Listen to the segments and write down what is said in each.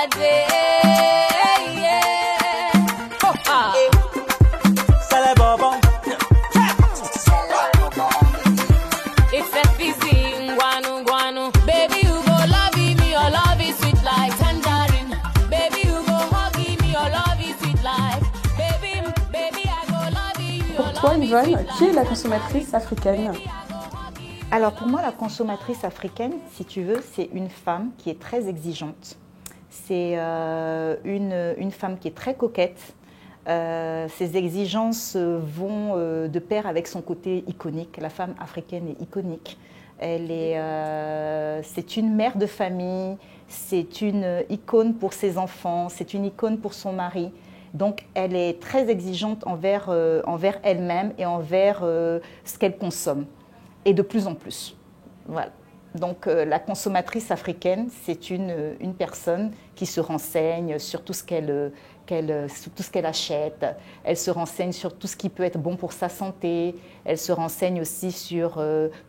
day. Yeah. Oh, ah. It's FBC, guanu, guanu. Baby, you go love me, your love is sweet like tangerine. Baby, you go hug me, your love is sweet like. Baby, I go love you. Pour toi, Yvonne, qui est la consommatrice africaine? Alors pour moi, la consommatrice africaine, si tu veux, c'est une femme qui est très exigeante. C'est une femme qui est très coquette. Ses exigences vont de pair avec son côté iconique. La femme africaine est iconique. C'est une mère de famille, c'est une icône pour ses enfants, c'est une icône pour son mari. Donc elle est très exigeante envers elle-même et envers ce qu'elle consomme. Et de plus en plus. Voilà. Donc la consommatrice africaine, c'est une personne qui se renseigne sur tout ce qu'elle achète. Elle se renseigne sur tout ce qui peut être bon pour sa santé. Elle se renseigne aussi sur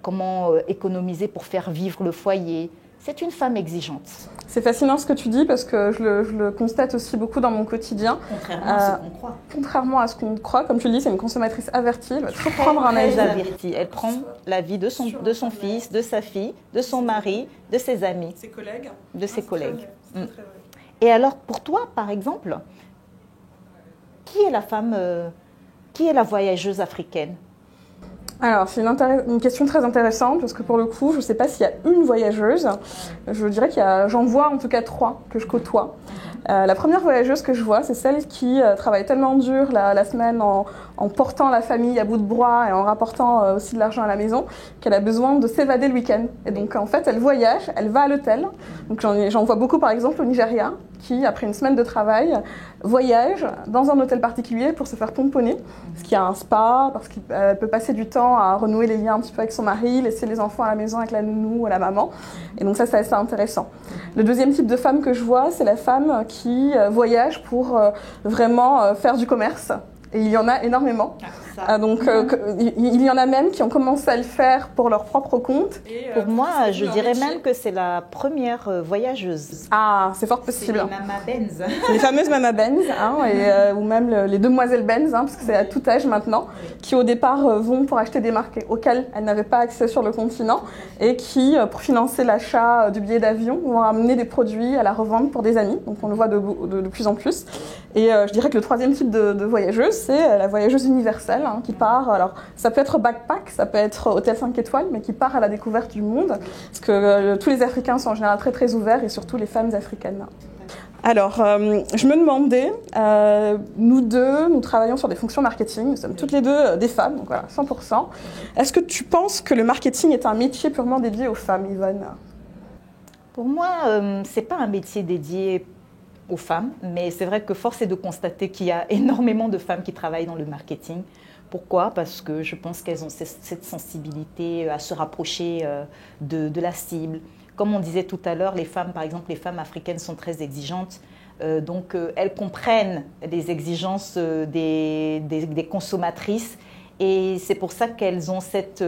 comment économiser pour faire vivre le foyer. C'est une femme exigeante. C'est fascinant ce que tu dis parce que je le constate aussi beaucoup dans mon quotidien. Contrairement à ce qu'on croit. Contrairement à ce qu'on croit, comme tu le dis, c'est une consommatrice avertie. Elle va toujours prendre un avis. Elle prend l'avis de son fils, de sa fille, de son mari, de ses amis. Ses collègues. De ses collègues. C'est très vrai. Et alors pour toi, par exemple, qui est la voyageuse africaine? Alors, c'est une question très intéressante parce que pour le coup, je ne sais pas s'il y a une voyageuse. Je dirais j'en vois en tout cas 3 que je côtoie. La première voyageuse que je vois, c'est celle qui travaille tellement dur la semaine en portant la famille à bout de bras et en rapportant aussi de l'argent à la maison qu'elle a besoin de s'évader le week-end. Et donc, en fait, elle voyage, elle va à l'hôtel. Donc, j'en vois beaucoup, par exemple, au Nigeria, qui, après une semaine de travail, voyage dans un hôtel particulier pour se faire pomponner, parce qu'il y a un spa, parce qu'elle peut passer du temps à renouer les liens un petit peu avec son mari, laisser les enfants à la maison avec la nounou ou la maman. Et donc ça, c'est assez intéressant. Le deuxième type de femme que je vois, c'est la femme qui voyage pour vraiment faire du commerce. Et il y en a énormément. Il y en a même qui ont commencé à le faire pour leur propre compte. Pour moi, je dirais même que c'est la première voyageuse. Ah, c'est fort possible. C'est les Mama Benz. Les fameuses Mama Benz, ou même les demoiselles Benz, parce que c'est à tout âge maintenant, qui au départ vont pour acheter des marques auxquelles elles n'avaient pas accès sur le continent et qui, pour financer l'achat du billet d'avion, vont amener des produits à la revente pour des amis. Donc on le voit de plus en plus. Et je dirais que le troisième type de voyageuse, c'est la voyageuse universelle, qui part, alors ça peut être backpack, ça peut être hôtel 5 étoiles, mais qui part à la découverte du monde, parce que tous les Africains sont en général très très ouverts, et surtout les femmes africaines. Alors, je me demandais, nous deux, nous travaillons sur des fonctions marketing, nous sommes toutes les deux des femmes, donc voilà, 100%. Est-ce que tu penses que le marketing est un métier purement dédié aux femmes, Yvonne? Pour moi, c'est pas un métier dédié aux femmes, mais c'est vrai que force est de constater qu'il y a énormément de femmes qui travaillent dans le marketing. Pourquoi? Parce que je pense qu'elles ont cette sensibilité à se rapprocher de la cible. Comme on disait tout à l'heure, les femmes, par exemple, les femmes africaines sont très exigeantes. Donc, elles comprennent les exigences des consommatrices. Et c'est pour ça qu'elles ont cette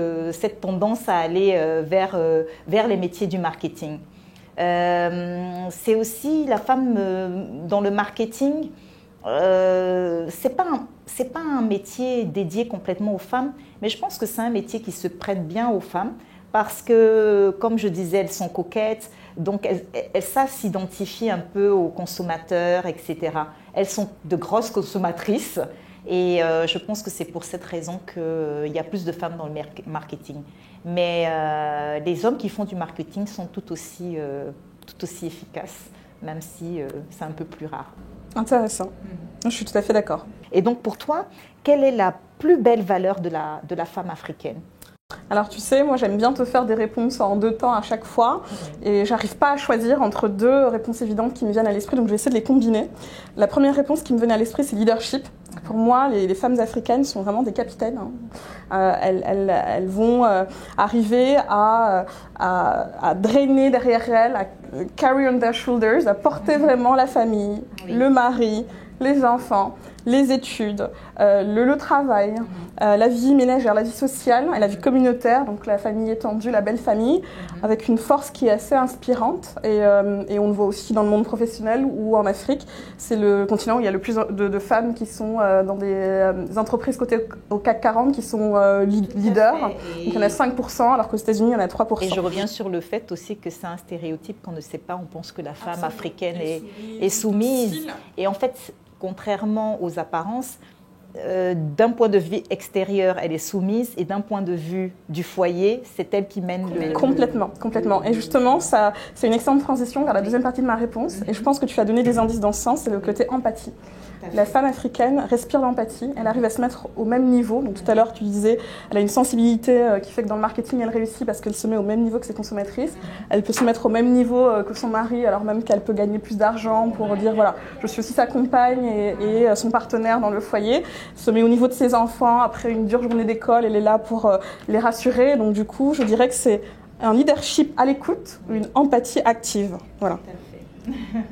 tendance à aller vers les métiers du marketing. C'est aussi la femme dans le marketing, c'est pas un métier dédié complètement aux femmes, mais je pense que c'est un métier qui se prête bien aux femmes parce que, comme je disais, elles sont coquettes, donc elles savent s'identifier un peu aux consommateurs, etc. Elles sont de grosses consommatrices et je pense que c'est pour cette raison qu'il y a plus de femmes dans le marketing. Mais les hommes qui font du marketing sont tout aussi efficaces, même si c'est un peu plus rare. Intéressant. Je suis tout à fait d'accord. Et donc pour toi, quelle est la plus belle valeur de la femme africaine? Alors tu sais, moi j'aime bien te faire des réponses en 2 temps à chaque fois et j'arrive pas à choisir entre 2 réponses évidentes qui me viennent à l'esprit, donc je vais essayer de les combiner. La première réponse qui me venait à l'esprit, c'est leadership. Pour moi, les femmes africaines sont vraiment des capitaines. Elles vont arriver à drainer derrière elles, à carry on their shoulders, à porter vraiment la famille, le mari, les enfants, les études, le travail, la vie ménagère, la vie sociale et la vie communautaire, donc la famille étendue, la belle famille, avec une force qui est assez inspirante. Et on le voit aussi dans le monde professionnel ou en Afrique. C'est le continent où il y a le plus de femmes qui sont dans des entreprises cotées au CAC 40 qui sont leaders. Donc il y en a 5%, alors qu'aux États-Unis, il y en a 3%. Et je reviens sur le fait aussi que c'est un stéréotype qu'on ne sait pas. On pense que la femme africaine est soumise. Et en fait, contrairement aux apparences, d'un point de vue extérieur, elle est soumise, et d'un point de vue du foyer, c'est elle qui mène le... Complètement. Et justement, ça, c'est une excellente transition vers la deuxième partie de ma réponse. Et je pense que tu as donné des indices dans ce sens, c'est le côté empathie. La femme africaine respire l'empathie, elle arrive à se mettre au même niveau. Donc tout à l'heure, tu disais, elle a une sensibilité qui fait que dans le marketing, elle réussit parce qu'elle se met au même niveau que ses consommatrices. Elle peut se mettre au même niveau que son mari, alors même qu'elle peut gagner plus d'argent pour dire, voilà, je suis aussi sa compagne et son partenaire dans le foyer. Elle se met au niveau de ses enfants, après une dure journée d'école, elle est là pour les rassurer. Donc du coup, je dirais que c'est un leadership à l'écoute, une empathie active. Voilà. Tout à fait.